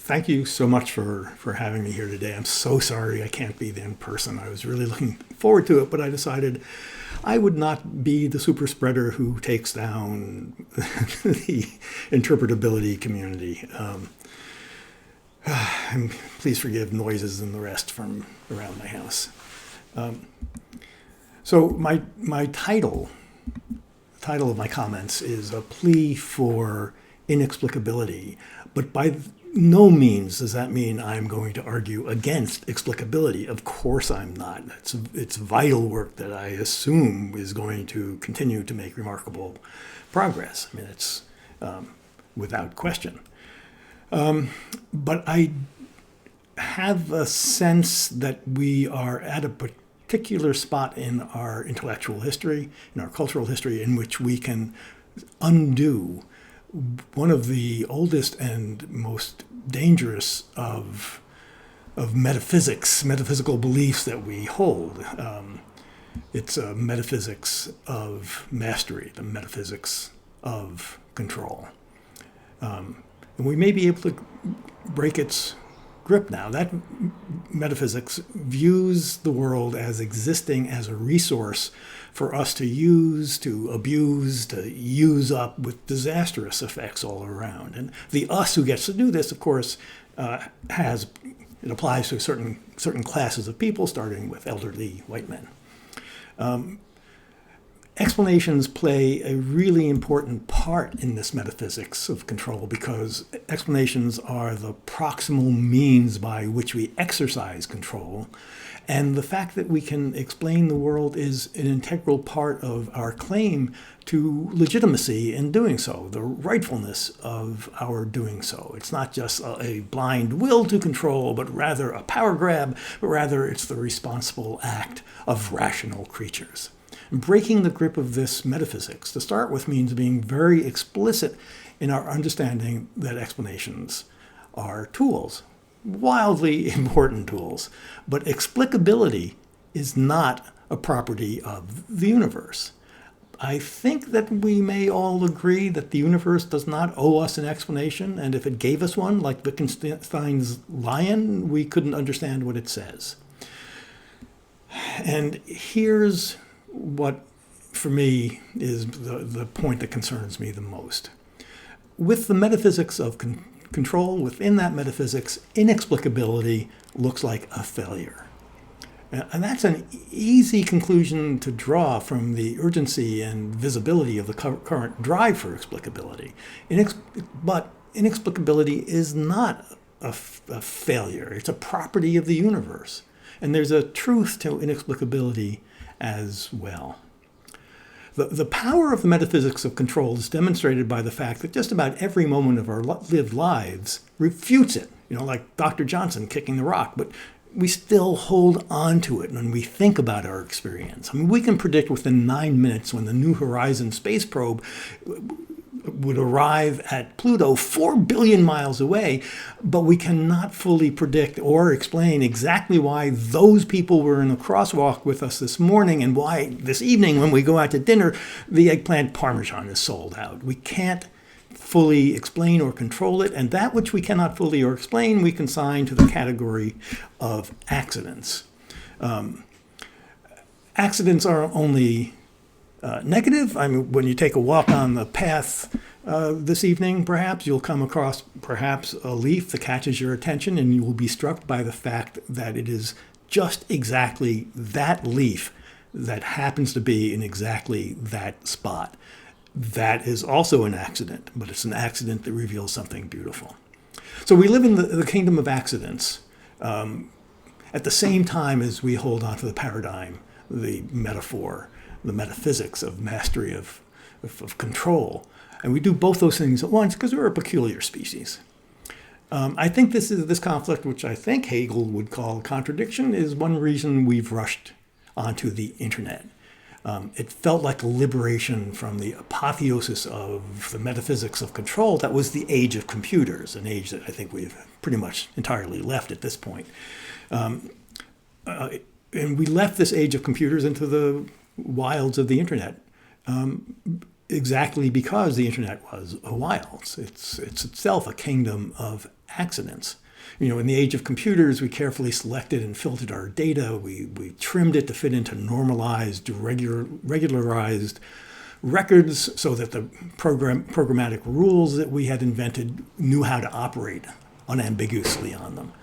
thank you so much for having me here today. I'm so sorry I can't be there in person. I was really looking forward to it, but I decided I would not be the super spreader who takes down the interpretability community. And please forgive noises and the rest from around my house. So my title of my comments is a plea for inexplicability, but by no means does that mean I'm going to argue against explicability. Of course I'm not. It's vital work that I assume is going to continue to make remarkable progress. I mean, it's without question. But I have a sense that we are at a particular spot in our intellectual history, in our cultural history, in which we can undo one of the oldest and most dangerous of metaphysical beliefs that we hold. It's a metaphysics of mastery, the metaphysics of control. And we may be able to break its grip now. That metaphysics views the world as existing as a resource for us to use, to abuse, to use up with disastrous effects all around. And the us who gets to do this, of course, it applies to certain classes of people, starting with elderly white men. Explanations play a really important part in this metaphysics of control because explanations are the proximal means by which we exercise control. And the fact that we can explain the world is an integral part of our claim to legitimacy in doing so, the rightfulness of our doing so. It's not just a blind will to control, but rather a power grab, but rather it's the responsible act of rational creatures. Breaking the grip of this metaphysics, to start with, means being very explicit in our understanding that explanations are tools, wildly important tools. But explicability is not a property of the universe. I think that we may all agree that the universe does not owe us an explanation, and if it gave us one, like Wittgenstein's lion, we couldn't understand what it says. And here's what, for me, is the point that concerns me the most. With the metaphysics of control, within that metaphysics, inexplicability looks like a failure. And that's an easy conclusion to draw from the urgency and visibility of the current drive for explicability. But inexplicability is not a failure. It's a property of the universe. And there's a truth to inexplicability as well. The power of the metaphysics of control is demonstrated by the fact that just about every moment of our lived lives refutes it. Like Dr. Johnson kicking the rock, but we still hold on to it when we think about our experience. I mean, we can predict within 9 minutes when the New Horizons space probe would arrive at Pluto 4 billion miles away, but we cannot fully predict or explain exactly why those people were in the crosswalk with us this morning and why this evening when we go out to dinner, the eggplant parmesan is sold out. We can't fully explain or control it, and that which we cannot fully or explain, we consign to the category of accidents. Accidents are only negative. I mean, when you take a walk on the path this evening, perhaps you'll come across perhaps a leaf that catches your attention, and you will be struck by the fact that it is just exactly that leaf that happens to be in exactly that spot. That is also an accident, but it's an accident that reveals something beautiful. So we live in the kingdom of accidents at the same time as we hold on to the paradigm, the metaphor, the metaphysics of mastery of control. And we do both those things at once because we're a peculiar species. I think this conflict, which I think Hegel would call a contradiction, is one reason we've rushed onto the internet. It felt like a liberation from the apotheosis of the metaphysics of control that was the age of computers, an age that I think we've pretty much entirely left at this point. And we left this age of computers into the wilds of the internet. exactly because the internet was a wild. It's itself a kingdom of accidents. In the age of computers, we carefully selected and filtered our data. We trimmed it to fit into normalized, regularized records so that the programmatic rules that we had invented knew how to operate unambiguously on them.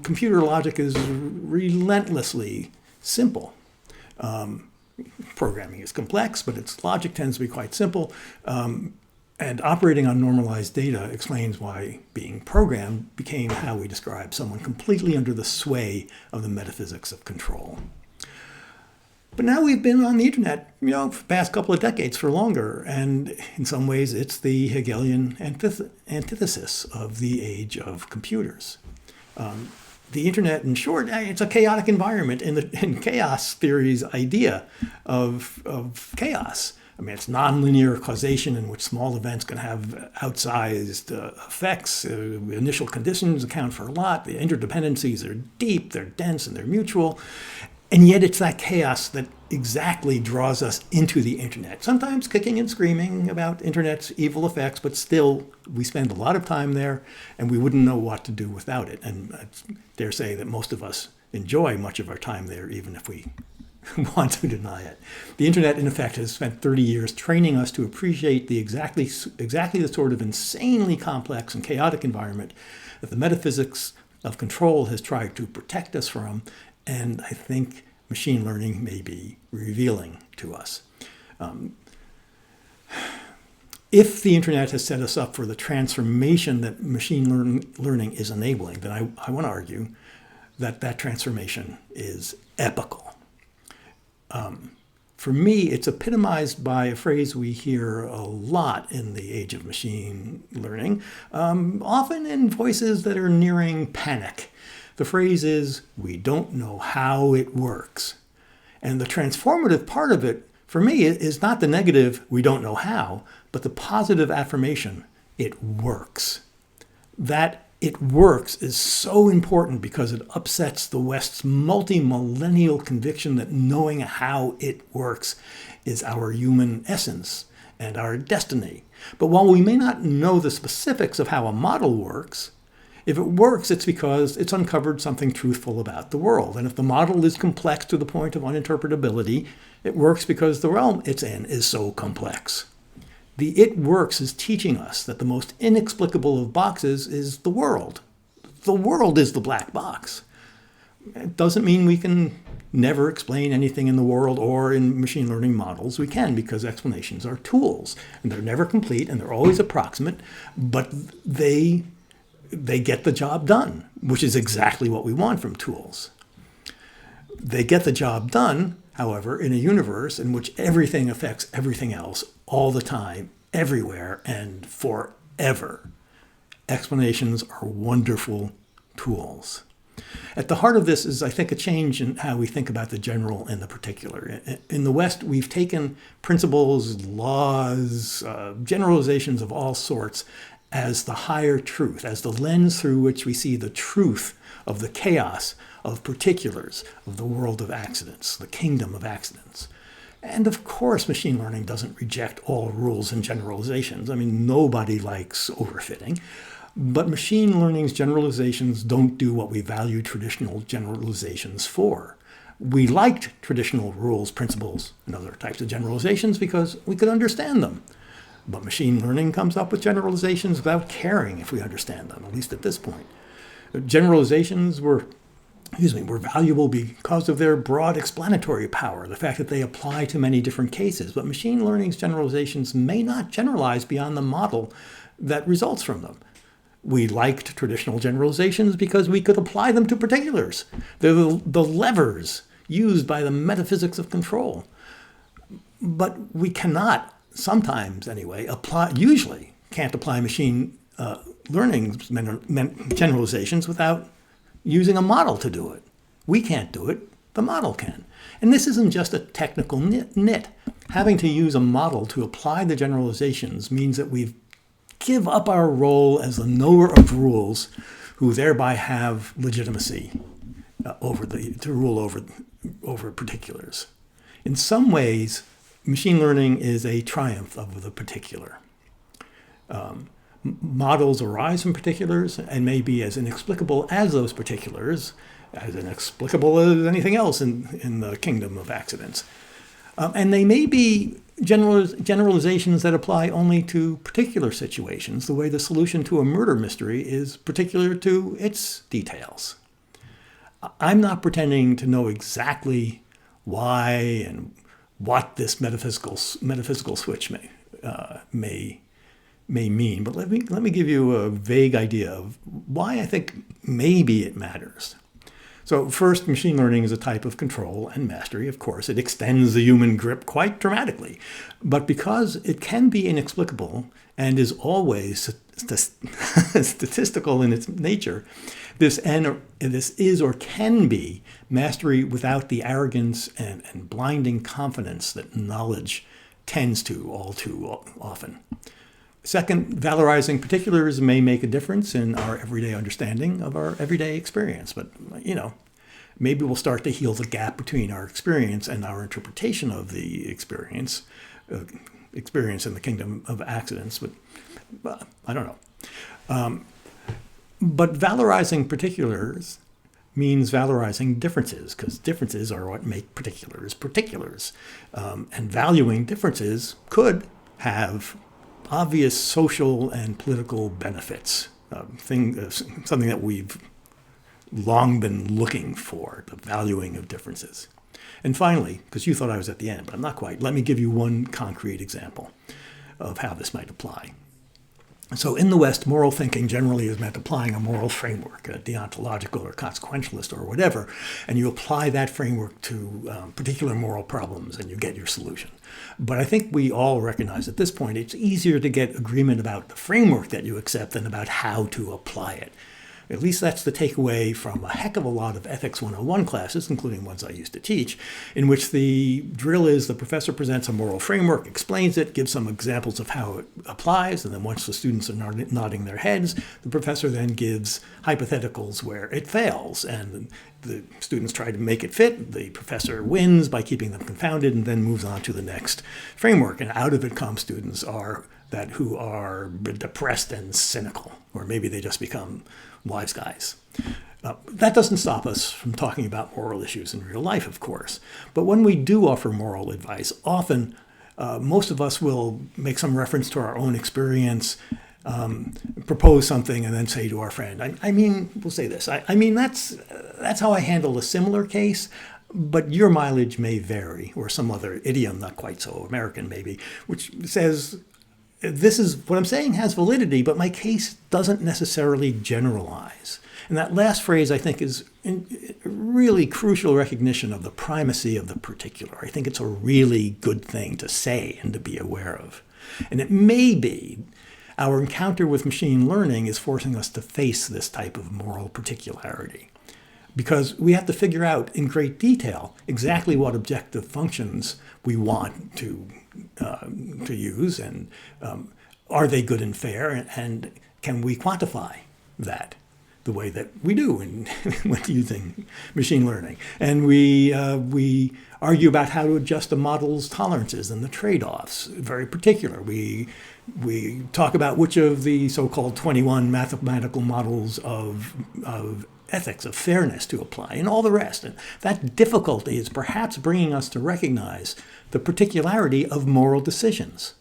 Computer logic is relentlessly simple. Programming is complex, but its logic tends to be quite simple. And operating on normalized data explains why being programmed became how we describe someone completely under the sway of the metaphysics of control. But now we've been on the internet, for the past couple of decades for longer, and in some ways it's the Hegelian antithesis of the age of computers. The internet, in short, it's a chaotic environment in chaos theory's idea of chaos. It's nonlinear causation in which small events can have outsized effects. Initial conditions account for a lot. The interdependencies are deep, they're dense, and they're mutual. And yet it's that chaos that exactly draws us into the internet. Sometimes kicking and screaming about internet's evil effects, but still we spend a lot of time there and we wouldn't know what to do without it. And I dare say that most of us enjoy much of our time there, even if we want to deny it. The internet, in effect, has spent 30 years training us to appreciate the exactly the sort of insanely complex and chaotic environment that the metaphysics of control has tried to protect us from. And I think machine learning may be revealing to us. If the internet has set us up for the transformation that machine learning is enabling, then I want to argue that transformation is epical. For me, it's epitomized by a phrase we hear a lot in the age of machine learning, often in voices that are nearing panic. The phrase is, "We don't know how it works." And the transformative part of it, for me, is not the negative, "we don't know how," but the positive affirmation, "it works." That it works is so important because it upsets the West's multi-millennial conviction that knowing how it works is our human essence and our destiny. But while we may not know the specifics of how a model works, if it works, it's because it's uncovered something truthful about the world. And if the model is complex to the point of uninterpretability, it works because the realm it's in is so complex. The "it works" is teaching us that the most inexplicable of boxes is the world. The world is the black box. It doesn't mean we can never explain anything in the world or in machine learning models. We can, because explanations are tools. And they're never complete and they're always approximate, but they get the job done, which is exactly what we want from tools. They get the job done, however, in a universe in which everything affects everything else all the time, everywhere, and forever. Explanations are wonderful tools. At the heart of this is, I think, a change in how we think about the general and the particular. In the West, we've taken principles, laws, generalizations of all sorts as the higher truth, as the lens through which we see the truth of the chaos of particulars, of the world of accidents, the kingdom of accidents. And of course, machine learning doesn't reject all rules and generalizations. Nobody likes overfitting. But machine learning's generalizations don't do what we value traditional generalizations for. We liked traditional rules, principles, and other types of generalizations because we could understand them. But machine learning comes up with generalizations without caring if we understand them, at least at this point. Generalizations were valuable because of their broad explanatory power, the fact that they apply to many different cases. But machine learning's generalizations may not generalize beyond the model that results from them. We liked traditional generalizations because we could apply them to particulars. They're the levers used by the metaphysics of control. But we cannot, sometimes anyway, usually can't apply machine learning generalizations without using a model to do it. We can't do it, the model can. And this isn't just a technical nit. Having to use a model to apply the generalizations means that we give up our role as the knower of rules, who thereby have legitimacy to rule over particulars. In some ways, machine learning is a triumph of the particular. Models arise from particulars and may be as inexplicable as those particulars, as inexplicable as anything else in the kingdom of accidents. And they may be generalizations that apply only to particular situations, the way the solution to a murder mystery is particular to its details. I'm not pretending to know exactly why and what this metaphysical switch may mean, but let me give you a vague idea of why I think maybe it matters. So first, machine learning is a type of control and mastery. Of course, it extends the human grip quite dramatically. But because it can be inexplicable and is always statistical in its nature, this is or can be mastery without the arrogance and blinding confidence that knowledge tends to all too often. Second, valorizing particulars may make a difference in our everyday understanding of our everyday experience. But, maybe we'll start to heal the gap between our experience and our interpretation of the experience in the kingdom of accidents. But I don't know. But valorizing particulars means valorizing differences, because differences are what make particulars particulars. And valuing differences could have obvious social and political benefits, something that we've long been looking for, the valuing of differences. And finally, because you thought I was at the end, but I'm not quite, let me give you one concrete example of how this might apply. So in the West, moral thinking generally is meant applying a moral framework, a deontological or consequentialist or whatever, and you apply that framework to particular moral problems and you get your solution. But I think we all recognize at this point it's easier to get agreement about the framework that you accept than about how to apply it. At least that's the takeaway from a heck of a lot of Ethics 101 classes, including ones I used to teach, in which the drill is the professor presents a moral framework, explains it, gives some examples of how it applies, and then once the students are nodding their heads, the professor then gives hypotheticals where it fails, and the students try to make it fit. The professor wins by keeping them confounded and then moves on to the next framework, and out of it come students who are depressed and cynical, or maybe they just become wise guys. That doesn't stop us from talking about moral issues in real life, of course. But when we do offer moral advice, often most of us will make some reference to our own experience, propose something, and then say to our friend, we'll say this. That's how I handle a similar case, but your mileage may vary, or some other idiom, not quite so American maybe, which says, this is what I'm saying has validity, but my case doesn't necessarily generalize. And that last phrase, I think, is a really crucial recognition of the primacy of the particular. I think it's a really good thing to say and to be aware of. And it may be our encounter with machine learning is forcing us to face this type of moral particularity, because we have to figure out in great detail exactly what objective functions we want to use, and are they good and fair, and can we quantify that the way that we do when using machine learning. And we argue about how to adjust the model's tolerances and the trade-offs, very particular. We talk about which of the so-called 21 mathematical models of ethics, of fairness to apply, and all the rest. And that difficulty is perhaps bringing us to recognize the particularity of moral decisions,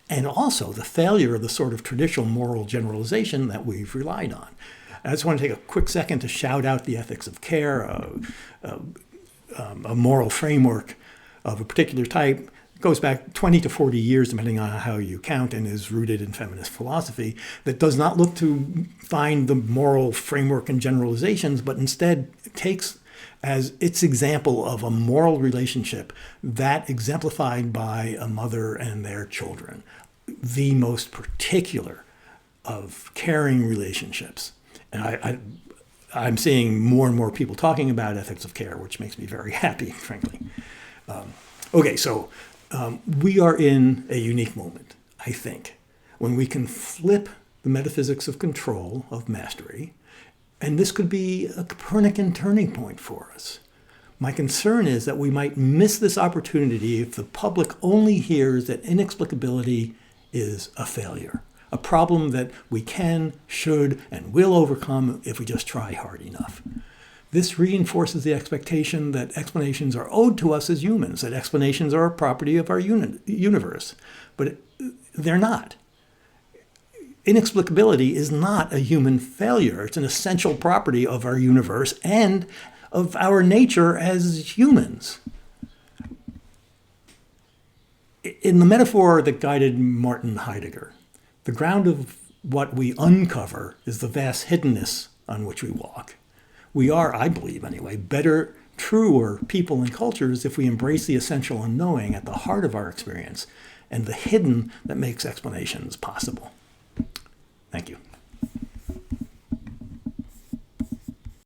and also the failure of the sort of traditional moral generalization that we've relied on. I just want to take a quick second to shout out the ethics of care, a moral framework of a particular type. It goes back 20 to 40 years, depending on how you count, and is rooted in feminist philosophy, that does not look to find the moral framework and generalizations, but instead takes as its example of a moral relationship that exemplified by a mother and their children, the most particular of caring relationships. And I'm seeing more and more people talking about ethics of care, which makes me very happy, frankly. So we are in a unique moment, I think, when we can flip the metaphysics of control, of mastery, and this could be a Copernican turning point for us. My concern is that we might miss this opportunity if the public only hears that inexplicability is a failure, a problem that we can, should, and will overcome if we just try hard enough. This reinforces the expectation that explanations are owed to us as humans, that explanations are a property of our universe. But they're not. Inexplicability is not a human failure. It's an essential property of our universe and of our nature as humans. In the metaphor that guided Martin Heidegger, the ground of what we uncover is the vast hiddenness on which we walk. We are, I believe anyway, better, truer people and cultures if we embrace the essential unknowing at the heart of our experience and the hidden that makes explanations possible. Thank you.